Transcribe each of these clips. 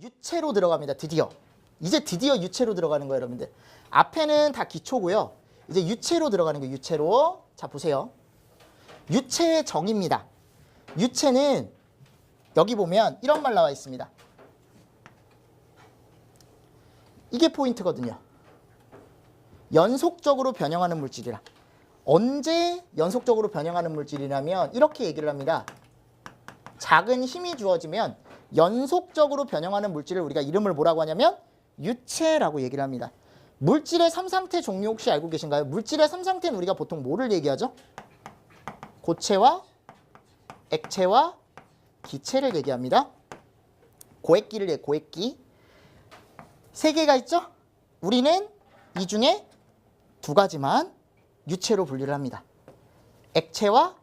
유체로 들어갑니다. 드디어. 이제 드디어 유체로 들어가는 거예요, 여러분들. 앞에는 다 기초고요. 이제 유체로 들어가는 거예요. 유체로. 자, 보세요. 유체의 정의입니다. 유체는 여기 보면 이런 말 나와 있습니다. 이게 포인트거든요. 연속적으로 변형하는 물질이라. 언제 연속적으로 변형하는 물질이라면 이렇게 얘기를 합니다. 작은 힘이 주어지면 연속적으로 변형하는 물질을 우리가 이름을 뭐라고 하냐면 유체라고 얘기를 합니다. 물질의 3상태 종류 혹시 알고 계신가요? 물질의 3상태는 우리가 보통 뭐를 얘기하죠? 고체와 액체와 기체를 얘기합니다. 고액기를 얘기해요. 고액기. 세 개가 있죠? 우리는 이 중에 두 가지만 유체로 분류를 합니다. 액체와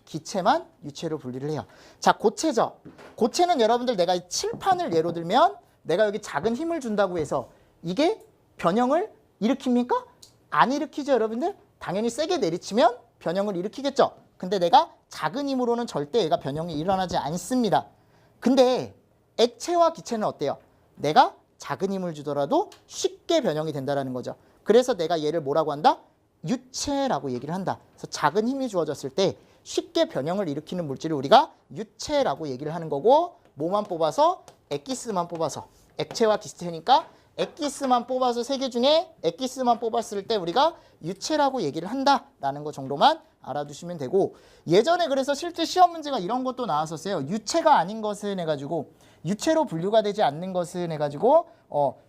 기체만 유체로 분류를 해요. 자, 고체죠. 고체는 여러분들 내가 이 칠판을 예로 들면 내가 여기 작은 힘을 준다고 해서 이게 변형을 일으킵니까? 안 일으키죠, 여러분들? 당연히 세게 내리치면 변형을 일으키겠죠. 근데 내가 작은 힘으로는 절대 얘가 변형이 일어나지 않습니다. 근데 액체와 기체는 어때요? 내가 작은 힘을 주더라도 쉽게 변형이 된다는 거죠. 그래서 내가 얘를 뭐라고 한다? 유체라고 얘기를 한다. 그래서 작은 힘이 주어졌을 때 쉽게 변형을 일으키는 물질을 우리가 유체라고 얘기를 하는 거고, 뭐만 뽑아서? 액기스만 뽑아서. 액체와 기체니까 액기스만 뽑아서 세 개 중에 액기스만 뽑았을 때 우리가 유체라고 얘기를 한다라는 거 정도만 알아두시면 되고, 예전에 그래서 실제 시험 문제가 이런 것도 나왔었어요. 유체가 아닌 것은 해가지고, 유체로 분류가 되지 않는 것은 해가지고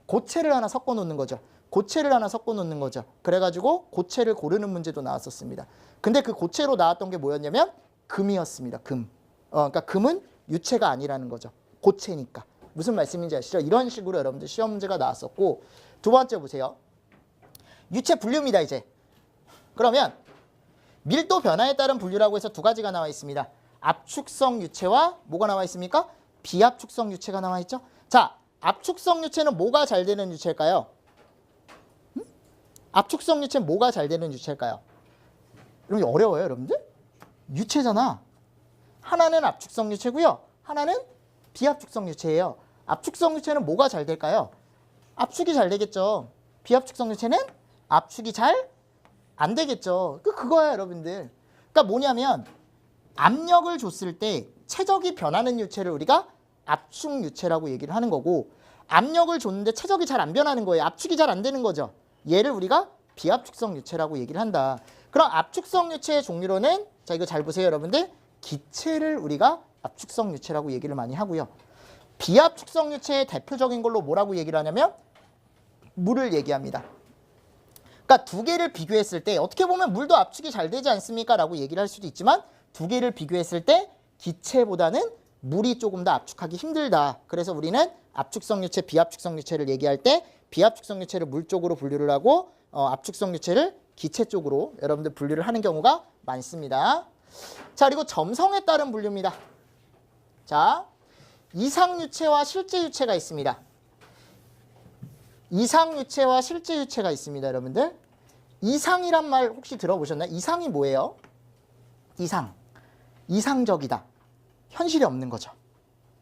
고체를 하나 섞어 놓는 거죠. 고체를 하나 섞어 놓는 거죠. 그래가지고 고체를 고르는 문제도 나왔었습니다. 근데 그 고체로 나왔던 게 뭐였냐면 금이었습니다. 금. 그러니까 금은 유체가 아니라는 거죠. 고체니까. 무슨 말씀인지 아시죠? 이런 식으로 여러분들 시험 문제가 나왔었고, 두 번째 보세요. 유체 분류입니다, 이제. 그러면 밀도 변화에 따른 분류라고 해서 두 가지가 나와 있습니다. 압축성 유체와 뭐가 나와 있습니까? 비압축성 유체가 나와 있죠. 자, 압축성 유체는 뭐가 잘 되는 유체일까요? 압축성 유체는 뭐가 잘 되는 유체일까요? 여러분 어려워요, 여러분들? 유체잖아. 하나는 압축성 유체고요. 하나는 비압축성 유체예요. 압축성 유체는 뭐가 잘 될까요? 압축이 잘 되겠죠. 비압축성 유체는 압축이 잘 안 되겠죠. 그거야, 여러분들. 그러니까 뭐냐면 압력을 줬을 때 체적이 변하는 유체를 우리가 압축 유체라고 얘기를 하는 거고, 압력을 줬는데 체적이 잘 안 변하는 거예요. 압축이 잘 안 되는 거죠. 얘를 우리가 비압축성 유체라고 얘기를 한다. 그럼 압축성 유체의 종류로는, 자, 이거 잘 보세요, 여러분들. 기체를 우리가 압축성 유체라고 얘기를 많이 하고요. 비압축성 유체의 대표적인 걸로 뭐라고 얘기를 하냐면 물을 얘기합니다. 그러니까 두 개를 비교했을 때 어떻게 보면 물도 압축이 잘 되지 않습니까? 라고 얘기를 할 수도 있지만, 두 개를 비교했을 때 기체보다는 물이 조금 더 압축하기 힘들다. 그래서 우리는 압축성 유체, 비압축성 유체를 얘기할 때 비압축성 유체를 물 쪽으로 분류를 하고 압축성 유체를 기체 쪽으로 여러분들 분류를 하는 경우가 많습니다. 자, 그리고 점성에 따른 분류입니다. 자, 이상유체와 실제유체가 있습니다. 이상유체와 실제유체가 있습니다, 여러분들. 이상이란 말 혹시 들어보셨나요? 이상이 뭐예요? 이상. 이상적이다. 현실에 없는 거죠.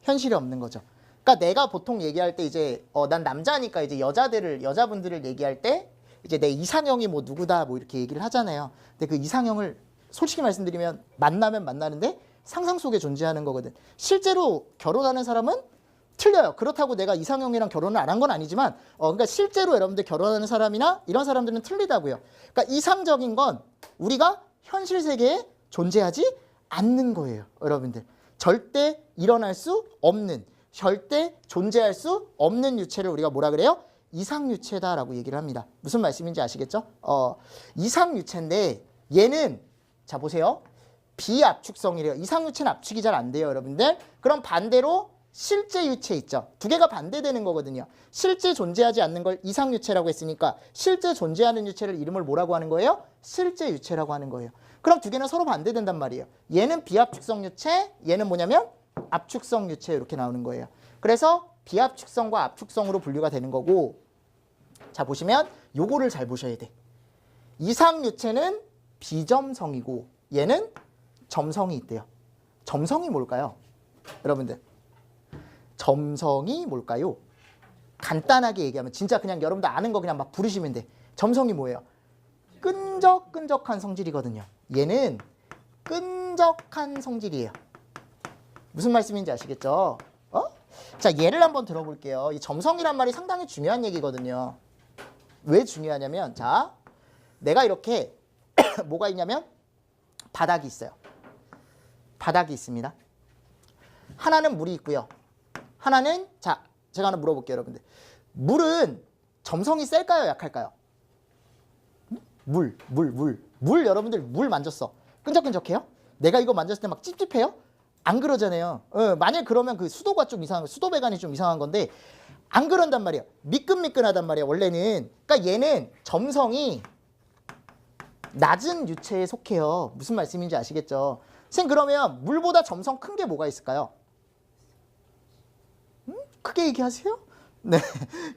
현실에 없는 거죠. 그러니까 내가 보통 얘기할 때 이제 난 남자니까 이제 여자분들을 얘기할 때 이제 내 이상형이 뭐 누구다 뭐 이렇게 얘기를 하잖아요. 근데 그 이상형을 솔직히 말씀드리면 만나면 만나는데 상상 속에 존재하는 거거든. 실제로 결혼하는 사람은 틀려요. 그렇다고 내가 이상형이랑 결혼을 안 한 건 아니지만 그러니까 실제로 여러분들 결혼하는 사람이나 이런 사람들은 틀리다고요. 그러니까 이상적인 건 우리가 현실 세계에 존재하지 않는 거예요, 여러분들. 절대 일어날 수 없는, 절대 존재할 수 없는 유체를 우리가 뭐라 그래요? 이상유체다라고 얘기를 합니다. 무슨 말씀인지 아시겠죠? 이상유체인데 얘는 자 보세요. 비압축성이래요. 이상유체는 압축이 잘 안 돼요, 여러분들. 그럼 반대로 실제유체 있죠. 두 개가 반대되는 거거든요. 실제 존재하지 않는 걸 이상유체라고 했으니까 실제 존재하는 유체를 이름을 뭐라고 하는 거예요? 실제유체라고 하는 거예요. 그럼 두 개는 서로 반대된단 말이에요. 얘는 비압축성 유체, 얘는 뭐냐면 압축성 유체 이렇게 나오는 거예요. 그래서 비압축성과 압축성으로 분류가 되는 거고, 자 보시면 요거를 잘 보셔야 돼. 이상유체는 비점성이고 얘는 점성이 있대요. 점성이 뭘까요? 여러분들. 점성이 뭘까요? 간단하게 얘기하면 진짜 그냥 여러분들 아는 거 그냥 막 부르시면 돼. 점성이 뭐예요? 끈적끈적한 성질이거든요. 얘는 끈적한 성질이에요. 무슨 말씀인지 아시겠죠? 자, 예를 한번 들어볼게요. 이 점성이란 말이 상당히 중요한 얘기거든요. 왜 중요하냐면, 자, 내가 이렇게 뭐가 있냐면 바닥이 있어요. 바닥이 있습니다. 하나는 물이 있고요. 하나는, 자, 제가 하나 물어볼게요, 여러분들. 물은 점성이 셀까요, 약할까요? 물 여러분들 물 만졌어. 끈적끈적해요? 내가 이거 만졌을 때 막 찝찝해요? 안 그러잖아요. 만약 그러면 그 수도가 좀 이상한, 수도 배관이 좀 이상한 건데 안 그런단 말이에요. 미끈미끈하단 말이에요, 원래는. 그러니까 얘는 점성이 낮은 유체에 속해요. 무슨 말씀인지 아시겠죠? 선생님, 그러면 물보다 점성 큰 게 뭐가 있을까요? 크게 얘기하세요? 네,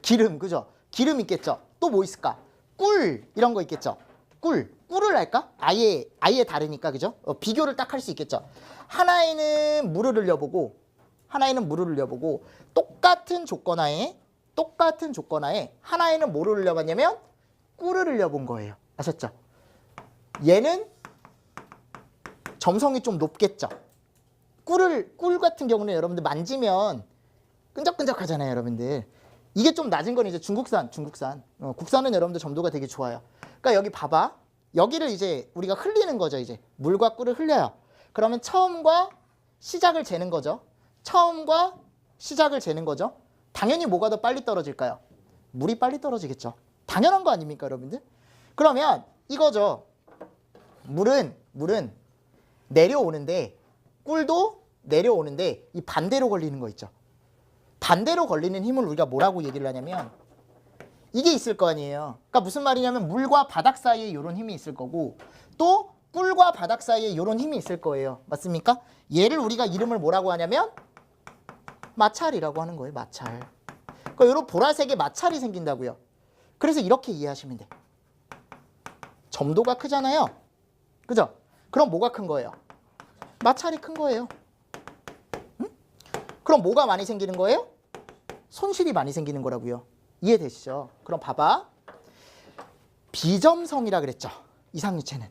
기름, 그죠? 기름 있겠죠? 또 뭐 있을까? 꿀, 이런 거 있겠죠? 꿀을 할까? 아예 다르니까, 그죠? 비교를 딱 할 수 있겠죠? 하나에는 물을 흘려보고 똑같은 조건하에 하나에는 뭐를 흘려봤냐면 꿀을 흘려본 거예요. 아셨죠? 얘는 점성이 좀 높겠죠? 꿀 같은 경우는 여러분들 만지면 끈적끈적하잖아요, 여러분들. 이게 좀 낮은 건 이제 중국산. 국산은 여러분들 점도가 되게 좋아요. 그러니까 여기 봐봐. 여기를 이제 우리가 흘리는 거죠, 이제. 물과 꿀을 흘려요. 그러면 처음과 시작을 재는 거죠. 당연히 뭐가 더 빨리 떨어질까요? 물이 빨리 떨어지겠죠. 당연한 거 아닙니까, 여러분들? 그러면 이거죠. 물은 내려오는데, 꿀도 내려오는데 이 반대로 걸리는 거 있죠. 반대로 걸리는 힘을 우리가 뭐라고 얘기를 하냐면 이게 있을 거 아니에요. 그러니까 무슨 말이냐면 물과 바닥 사이에 이런 힘이 있을 거고 또 꿀과 바닥 사이에 이런 힘이 있을 거예요. 맞습니까? 얘를 우리가 이름을 뭐라고 하냐면 마찰이라고 하는 거예요. 마찰. 그러니까 이런 보라색에 마찰이 생긴다고요. 그래서 이렇게 이해하시면 돼. 점도가 크잖아요. 그죠? 그럼 뭐가 큰 거예요? 마찰이 큰 거예요. 응? 그럼 뭐가 많이 생기는 거예요? 손실이 많이 생기는 거라고요. 이해되시죠? 그럼 봐봐. 비점성이라 그랬죠. 이상유체는.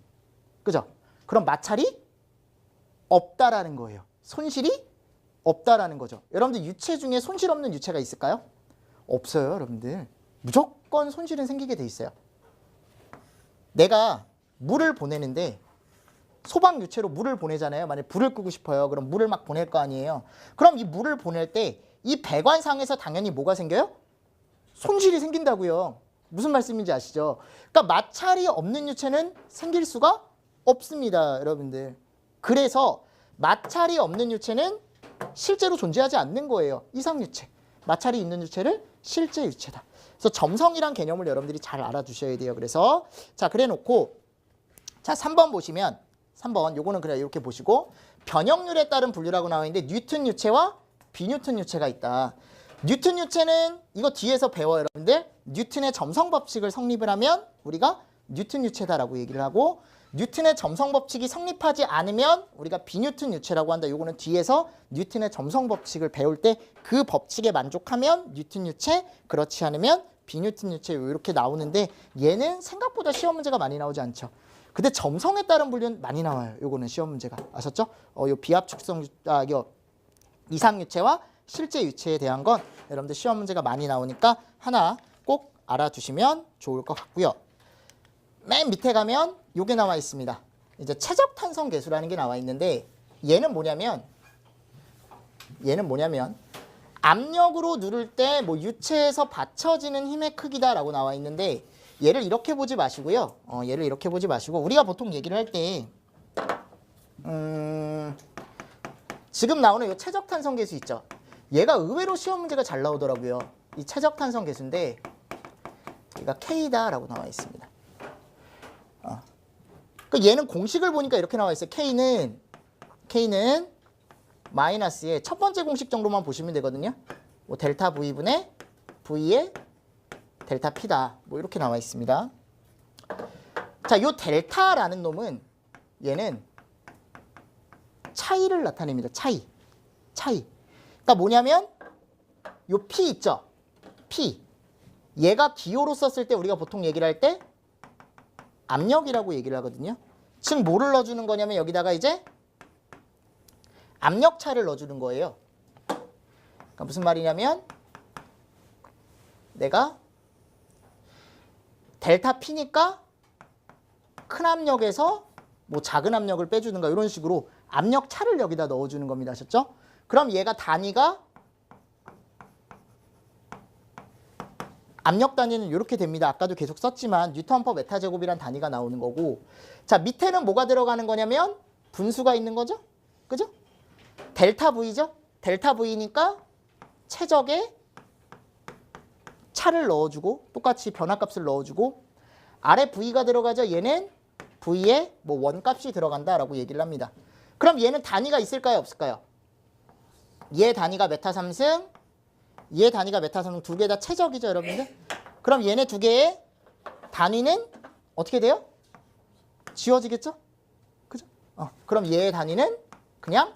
그죠? 그럼 마찰이 없다라는 거예요. 손실이 없다라는 거죠. 여러분들 유체 중에 손실 없는 유체가 있을까요? 없어요, 여러분들. 무조건 손실은 생기게 돼 있어요. 내가 물을 보내는데 소방 유체로 물을 보내잖아요. 만약에 불을 끄고 싶어요. 그럼 물을 막 보낼 거 아니에요. 그럼 이 물을 보낼 때 이 배관상에서 당연히 뭐가 생겨요? 손실이 생긴다고요. 무슨 말씀인지 아시죠? 그러니까 마찰이 없는 유체는 생길 수가 없습니다, 여러분들. 그래서 마찰이 없는 유체는 실제로 존재하지 않는 거예요. 이상유체. 마찰이 있는 유체를 실제 유체다. 그래서 점성이란 개념을 여러분들이 잘 알아두셔야 돼요. 그래서 자, 그래 놓고 자, 3번 보시면 3번 요거는 그냥 이렇게 보시고 변형률에 따른 분류라고 나와 있는데 뉴턴 유체와 비뉴턴 유체가 있다. 뉴턴 유체는 이거 뒤에서 배워 여러분들. 뉴턴의 점성 법칙을 성립을 하면 우리가 뉴턴 유체다라고 얘기를 하고 뉴턴의 점성 법칙이 성립하지 않으면 우리가 비뉴턴 유체라고 한다. 요거는 뒤에서 뉴턴의 점성 법칙을 배울 때 그 법칙에 만족하면 뉴턴 유체, 그렇지 않으면 비뉴턴 유체 이렇게 나오는데 얘는 생각보다 시험 문제가 많이 나오지 않죠. 근데 점성에 따른 분류는 많이 나와요. 요거는 시험 문제가. 아셨죠? 요 비합축성 이상 유체와 실제 유체에 대한 건 여러분들 시험 문제가 많이 나오니까 하나 꼭 알아두시면 좋을 것 같고요. 맨 밑에 가면 요게 나와 있습니다. 이제 최적 탄성 계수라는 게 나와 있는데 얘는 뭐냐면 압력으로 누를 때 뭐 유체에서 받쳐지는 힘의 크기다라고 나와 있는데 얘를 이렇게 보지 마시고요. 얘를 이렇게 보지 마시고 우리가 보통 얘기를 할 때 지금 나오는 이 최적 탄성 계수 있죠. 얘가 의외로 시험 문제가 잘 나오더라고요. 이 최적 탄성 계수인데 얘가 K다라고 나와 있습니다. 그러니까 얘는 공식을 보니까 이렇게 나와 있어요. K는 마이너스의 첫 번째 공식 정도만 보시면 되거든요. 뭐 델타 V분의 V의 델타 P다. 뭐 이렇게 나와 있습니다. 자, 요 델타라는 놈은 얘는 차이를 나타냅니다. 차이. 그러니까 뭐냐면 요 P 있죠? P. 얘가 기호로 썼을 때 우리가 보통 얘기를 할 때 압력이라고 얘기를 하거든요. 즉 뭐를 넣어주는 거냐면 여기다가 이제 압력차를 넣어주는 거예요. 그러니까 무슨 말이냐면 내가 델타 P니까 큰 압력에서 뭐 작은 압력을 빼주는가 이런 식으로 압력차를 여기다 넣어주는 겁니다. 아셨죠? 그럼 얘가 단위가 압력 단위는 이렇게 됩니다. 아까도 계속 썼지만 뉴턴 퍼 메타 제곱이란 단위가 나오는 거고 자 밑에는 뭐가 들어가는 거냐면 분수가 있는 거죠. 그죠? 델타 V죠. 델타 V니까 최적의 차를 넣어주고 똑같이 변화값을 넣어주고 아래 V가 들어가죠. 얘는 V에 뭐 원값이 들어간다라고 얘기를 합니다. 그럼 얘는 단위가 있을까요? 없을까요? 얘 단위가 메타 3승 얘 단위가 메타 3승 두 개 다 최적이죠. 여러분들. 그럼 얘네 두 개의 단위는 어떻게 돼요? 지워지겠죠? 그죠? 그럼 얘의 단위는 그냥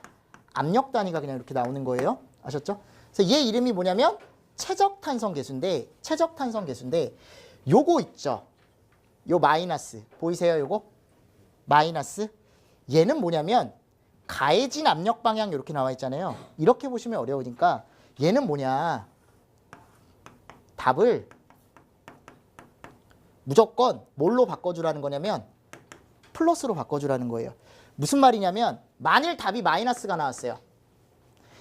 압력 단위가 그냥 이렇게 나오는 거예요. 아셨죠? 그래서 얘 이름이 뭐냐면 최적탄성계수인데 요거 있죠. 요 마이너스 보이세요? 요거 마이너스 얘는 뭐냐면 가해진 압력 방향 이렇게 나와 있잖아요. 이렇게 보시면 어려우니까 얘는 뭐냐 답을 무조건 뭘로 바꿔주라는 거냐면 플러스로 바꿔주라는 거예요. 무슨 말이냐면 만일 답이 마이너스가 나왔어요.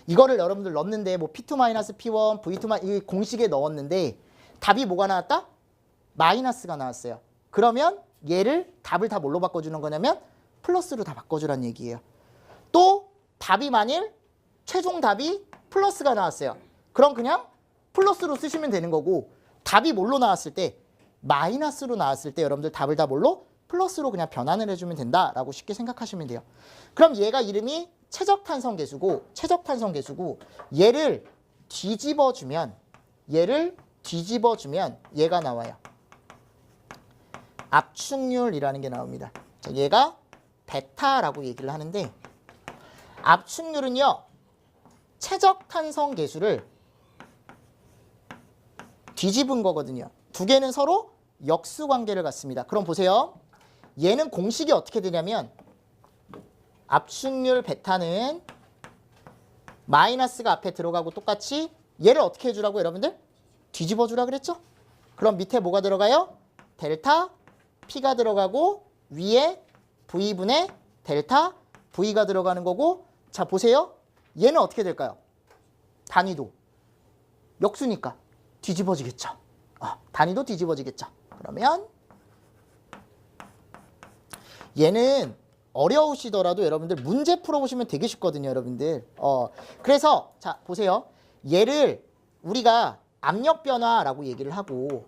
이거를 여러분들 넣었는데 뭐 P2-P1, V2- 이 공식에 넣었는데 답이 뭐가 나왔다? 마이너스가 나왔어요. 그러면 얘를 답을 다 뭘로 바꿔주는 거냐면 플러스로 다 바꿔주라는 얘기예요. 또 답이 만일 최종 답이 플러스가 나왔어요. 그럼 그냥 플러스로 쓰시면 되는 거고 답이 뭘로 나왔을 때 마이너스로 나왔을 때 여러분들 답을 다 뭘로? 플러스로 그냥 변환을 해주면 된다라고 쉽게 생각하시면 돼요. 그럼 얘가 이름이 최적탄성계수고 얘를 뒤집어주면 얘가 나와요. 압축률이라는 게 나옵니다. 자, 얘가 베타라고 얘기를 하는데 압축률은요. 최적탄성계수를 뒤집은 거거든요. 두 개는 서로 역수관계를 갖습니다. 그럼 보세요. 얘는 공식이 어떻게 되냐면 압축률 베타는 마이너스가 앞에 들어가고 똑같이 얘를 어떻게 해주라고 여러분들? 뒤집어 주라 그랬죠? 그럼 밑에 뭐가 들어가요? 델타 P가 들어가고 위에 V분의 델타 V가 들어가는 거고 자 보세요. 얘는 어떻게 될까요? 단위도 역수니까 뒤집어지겠죠. 단위도 뒤집어지겠죠. 그러면 얘는 어려우시더라도 여러분들 문제 풀어보시면 되게 쉽거든요. 여러분들. 그래서 자 보세요. 얘를 우리가 압력 변화라고 얘기를 하고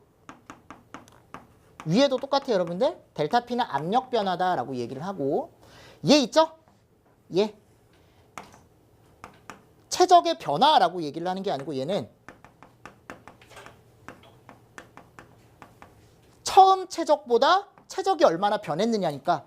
위에도 똑같아요. 여러분들. 델타 P는 압력 변화다라고 얘기를 하고 얘 있죠? 얘. 최적의 변화라고 얘기를 하는 게 아니고 얘는 처음 최적보다 최적이 얼마나 변했느냐니까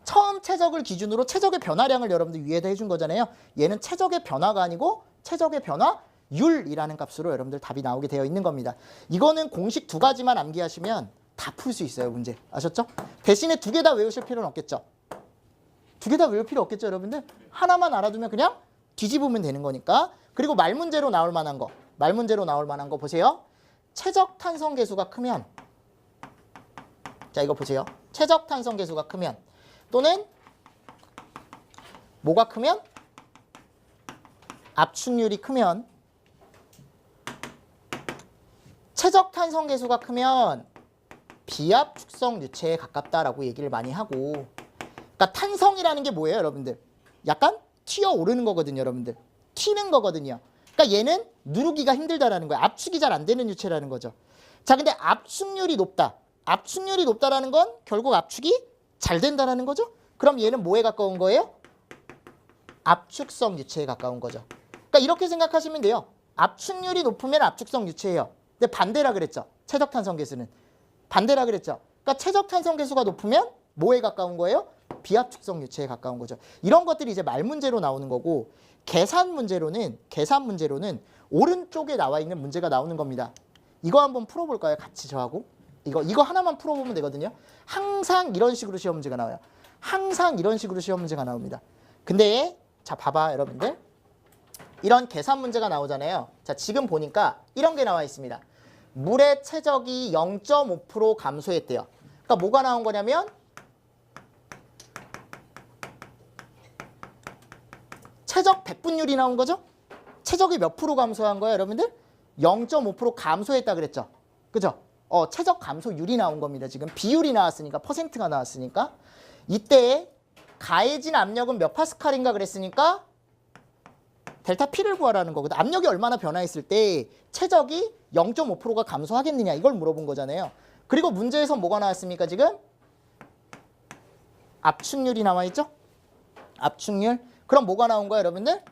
처음 최적을 기준으로 최적의 변화량을 여러분들 위에다 해준 거잖아요. 얘는 최적의 변화가 아니고 최적의 변화율이라는 값으로 여러분들 답이 나오게 되어 있는 겁니다. 이거는 공식 두 가지만 암기하시면 다 풀 수 있어요. 문제. 아셨죠? 대신에 두 개 다 외우실 필요는 없겠죠. 두 개 다 외울 필요 없겠죠. 여러분들. 하나만 알아두면 그냥 뒤집으면 되는 거니까. 그리고 말문제로 나올 만한 거 보세요. 최적탄성계수가 크면 자 이거 보세요. 최적탄성계수가 크면 또는 뭐가 크면? 압축률이 크면 최적탄성계수가 크면 비압축성 유체에 가깝다라고 얘기를 많이 하고 그러니까 탄성이라는 게 뭐예요 여러분들? 약간 튀어오르는 거거든요 여러분들. 튀는 거거든요. 그러니까 얘는 누르기가 힘들다라는 거예요. 압축이 잘 안 되는 유체라는 거죠. 자 근데 압축률이 높다. 압축률이 높다라는 건 결국 압축이 잘 된다라는 거죠. 그럼 얘는 뭐에 가까운 거예요? 압축성 유체에 가까운 거죠. 그러니까 이렇게 생각하시면 돼요. 압축률이 높으면 압축성 유체예요. 근데 반대라 그랬죠. 최적탄성계수는. 반대라 그랬죠. 그러니까 최적탄성계수가 높으면 뭐에 가까운 거예요? 비압축성 유체에 가까운 거죠. 이런 것들이 이제 말문제로 나오는 거고 계산 문제로는 오른쪽에 나와 있는 문제가 나오는 겁니다. 이거 한번 풀어볼까요? 같이 저하고. 이거 하나만 풀어보면 되거든요. 항상 이런 식으로 시험 문제가 나와요. 항상 이런 식으로 시험 문제가 나옵니다. 근데 자 봐봐 여러분들. 이런 계산 문제가 나오잖아요. 자 지금 보니까 이런 게 나와 있습니다. 물의 최적이 0.5% 감소했대요. 그러니까 뭐가 나온 거냐면 최적 백분율이 나온 거죠. 최적이 몇 프로 감소한 거예요 여러분들? 0.5% 감소했다 그랬죠. 그죠? 최적 감소율이 나온 겁니다. 지금 비율이 나왔으니까 퍼센트가 나왔으니까 이때 가해진 압력은 몇 파스칼인가 그랬으니까 델타 P를 구하라는 거거든. 압력이 얼마나 변화했을 때 최적이 0.5%가 감소하겠느냐 이걸 물어본 거잖아요. 그리고 문제에서 뭐가 나왔습니까 지금? 압축률이 나와 있죠? 압축률. 그럼 뭐가 나온 거예요 여러분들?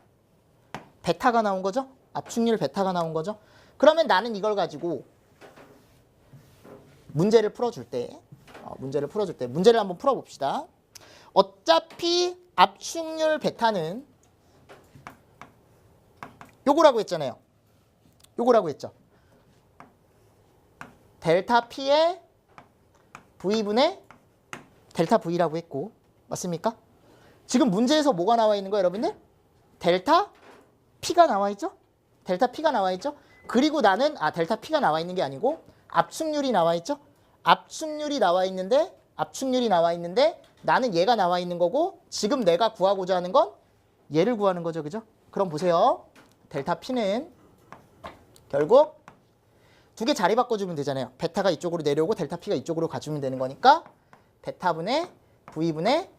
베타가 나온 거죠? 압축률 베타가 나온 거죠? 그러면 나는 이걸 가지고 문제를 풀어줄 때 문제를 한번 풀어봅시다. 어차피 압축률 베타는 요거라고 했잖아요. 요거라고 했죠. 델타 P의 V분의 델타 V라고 했고 맞습니까? 지금 문제에서 뭐가 나와 있는 거예요 여러분들? 델타 P가 나와 있죠? 델타 P가 나와 있죠? 그리고 나는 델타 P가 나와 있는 게 아니고 압축률이 나와 있죠? 압축률이 나와 있는데 나는 얘가 나와 있는 거고 지금 내가 구하고자 하는 건 얘를 구하는 거죠. 그죠? 그럼 보세요. 델타 P는 결국 두 개 자리 바꿔주면 되잖아요. 베타가 이쪽으로 내려오고 델타 P가 이쪽으로 가주면 되는 거니까 베타분의 V분의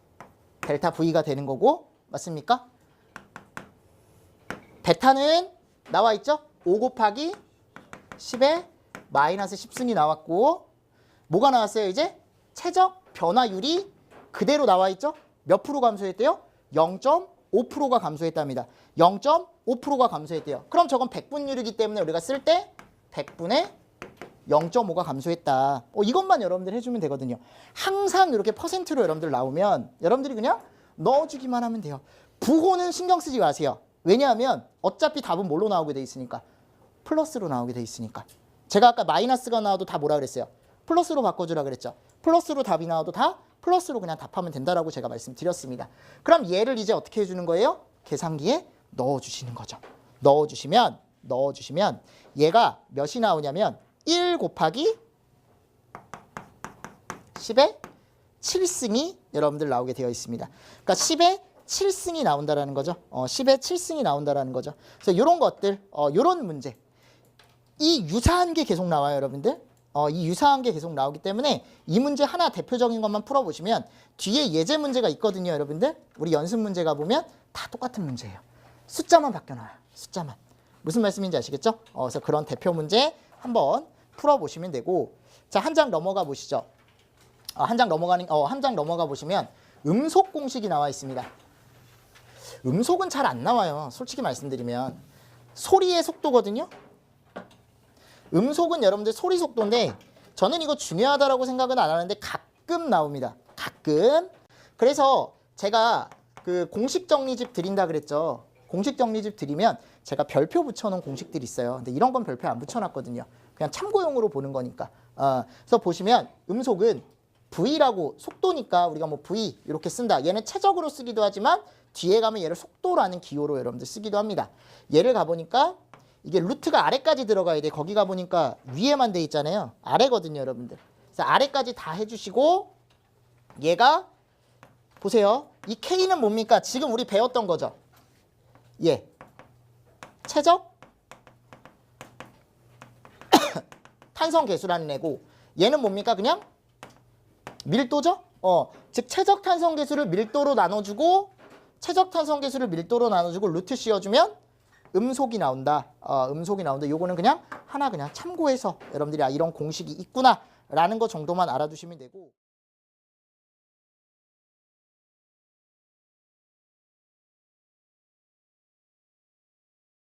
델타 V가 되는 거고 맞습니까? 베타는 나와 있죠? 5 곱하기 10에 마이너스 10승이 나왔고 뭐가 나왔어요 이제? 최적 변화율이 그대로 나와 있죠? 몇 프로 감소했대요? 0.5%가 감소했답니다. 0.5%가 감소했대요. 그럼 저건 백분율이기 때문에 우리가 쓸 때 100분의 0.5가 감소했다. 이것만 여러분들 해주면 되거든요. 항상 이렇게 퍼센트로 여러분들 나오면 여러분들이 그냥 넣어주기만 하면 돼요. 부호는 신경 쓰지 마세요. 왜냐하면 어차피 답은 뭘로 나오게 돼 있으니까 플러스로 나오게 돼 있으니까. 제가 아까 마이너스가 나와도 다 뭐라 그랬어요? 플러스로 바꿔주라 그랬죠. 플러스로 답이 나와도 다 플러스로 그냥 답하면 된다라고 제가 말씀드렸습니다. 그럼 얘를 이제 어떻게 해주는 거예요? 계산기에 넣어주시는 거죠. 넣어주시면 얘가 몇이 나오냐면 1 곱하기 10의 7승이 여러분들 나오게 되어 있습니다. 그러니까 10의 7승이 나온다라는 거죠. 10의 7승이 나온다라는 거죠. 그래서 이런 것들, 이런 문제. 이 유사한 게 계속 나와요, 여러분들. 이 유사한 게 계속 나오기 때문에 이 문제 하나 대표적인 것만 풀어보시면 뒤에 예제 문제가 있거든요, 여러분들. 우리 연습 문제 가보면 다 똑같은 문제예요. 숫자만 바뀌어나와요, 숫자만. 무슨 말씀인지 아시겠죠? 그래서 그런 대표 문제 한번 풀어보시면 되고, 자, 한 장 넘어가 보시죠. 한 장 넘어가 보시면 음속 공식이 나와 있습니다. 음속은 잘 안 나와요, 솔직히 말씀드리면. 소리의 속도거든요. 음속은 여러분들 소리 속도인데 저는 이거 중요하다라고 생각은 안 하는데 가끔 나옵니다. 가끔. 그래서 제가 그 공식 정리집 드린다 그랬죠. 공식 정리집 드리면 제가 별표 붙여놓은 공식들이 있어요. 근데 이런 건 별표 안 붙여놨거든요. 그냥 참고용으로 보는 거니까. 그래서 보시면 음속은 V라고, 속도니까 우리가 뭐 V 이렇게 쓴다. 얘는 최적으로 쓰기도 하지만 뒤에 가면 얘를 속도라는 기호로 여러분들 쓰기도 합니다. 얘를 가보니까 이게 루트가 아래까지 들어가야 돼. 거기 가보니까 위에만 돼 있잖아요. 아래거든요, 여러분들. 그래서 아래까지 다 해주시고 얘가 보세요. 이 K는 뭡니까? 지금 우리 배웠던 거죠. 예. 최적 탄성 계수라는 애고 얘는 뭡니까? 그냥 밀도죠? 즉 최적 탄성 계수를 밀도로 나눠주고 루트 씌워주면 음속이 나온다. 음속이 나온다. 요거는 그냥 하나 그냥 참고해서 여러분들이 이런 공식이 있구나 라는 거 정도만 알아두시면 되고.